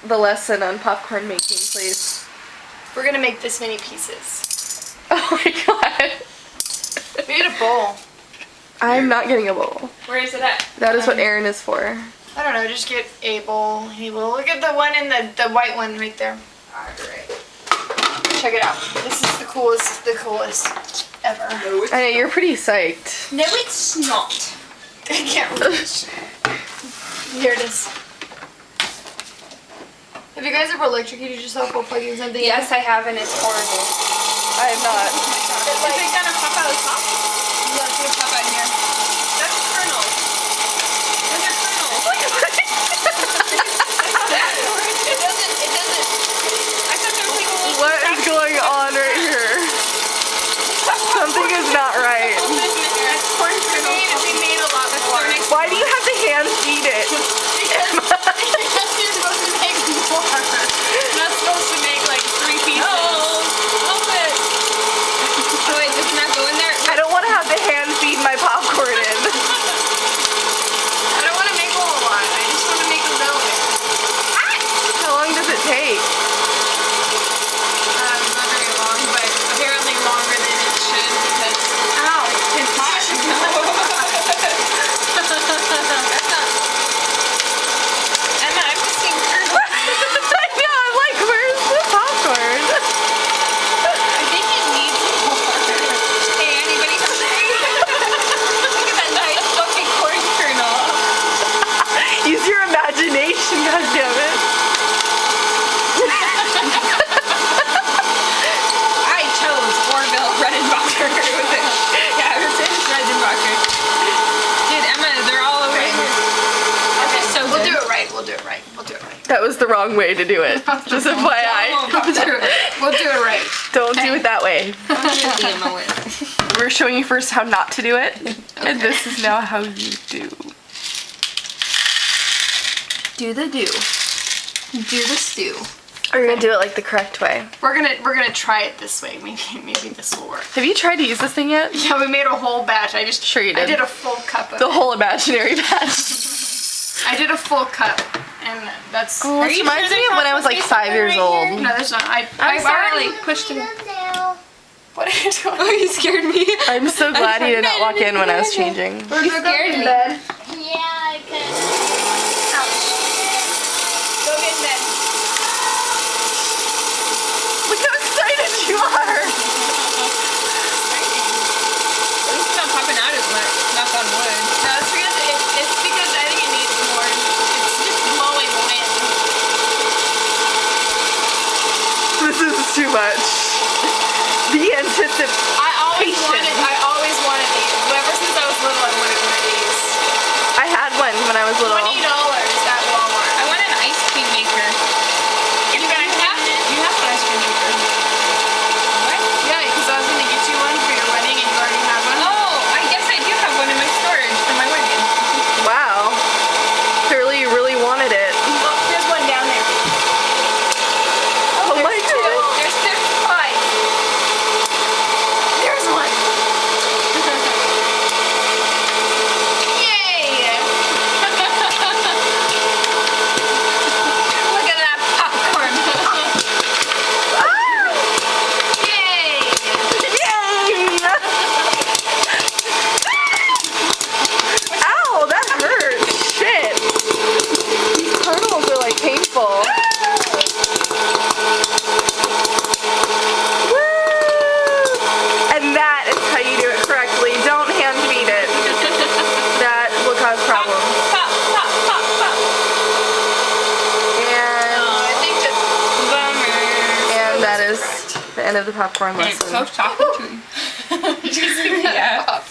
the lesson on popcorn making, please. We're gonna make this many pieces. Oh my god. We need a bowl. I'm not getting a bowl. Where is it at? That is what Aaron is for. I don't know, just get a bowl. He will. Look at the one in the white one right there. Alright. Check it out. This is the coolest ever. I know, you're pretty psyched. No, it's not. I can't reach. Here it is. Have you guys ever electrocuted yourself while plugging something in? Yes, I have, and it's horrible. I have not. Is it gonna pop out of the top? Yeah, it's gonna pop out here. That's kernels. Those are kernels. It doesn't. I thought there was like a little. What is going on right here? Something is not right. Corn kernels. We made a lot before. Why do you have to hand feed it? Because you're supposed to make more. You're not supposed to make like 3 pieces. Help it. Oh wait, does it not go in there? I don't want to have to hand feed my popcorn in. I don't want to make a whole lot. I just want to make a little bit. How long does it take? Not very long, but apparently longer than it should because. Ow! It's hot. Emma, I'm just seeing kernels. I know, I'm like, where's the popcorn? I think it needs more. Hey, anybody hungry? Look at that nice fucking corn kernel. Use your imagination, goddammit. I chose Orville Redenbacher. Yeah, it says Redenbacher. Dude, Emma, they're all over here. Okay, so we'll good. do it right. We'll do it right. We'll do it right. That was the wrong way to do it. Just FYI. We'll do it right. Don't do it that way. Emma with. We're showing you first how not to do it, and this is now how you do. Do the do. Do the stew. We're gonna do it like the correct way. We're gonna try it this way. Maybe this will work. Have you tried to use this thing yet? Yeah, we made a whole batch. Sure you did. I did a full cup of The it. whole imaginary batch. I did a full cup, and that's. Oh, this reminds me of when I was like 5 years old. No, there's not. I'm sorry. Pushed it. What are you doing? Oh, you scared me. I'm so glad you did not walk in when I was changing. You scared me. Bed. Yeah, I could. Go get in bed. Look how excited you are. At least it's not popping out as much. Knock on wood. No, it's because I think it needs more. It's just blowing wind. This is too much. The anticipation. I always wanted these. Ever since I was little, I wanted one of these. I had one when I was little. $20 at Walmart. I want an ice cream maker. You have an ice cream maker. What? Yeah, because I was gonna get you one for your wedding, and you already have one. Oh, I guess I do have one in my storage for my wedding. Wow. Clearly you really wanted it. Well, there's one down there. Oh my god. There's 5. There's one. Yay! Look at that popcorn. Yay! Yay! Ow, that hurts. Shit. These kernels are like painful. Woo! And that is how you do it correctly. Don't hand feed it. That will cause problems. Pop, pop, pop, pop. And I think that that is the end of the popcorn lesson. So talking to you. yeah.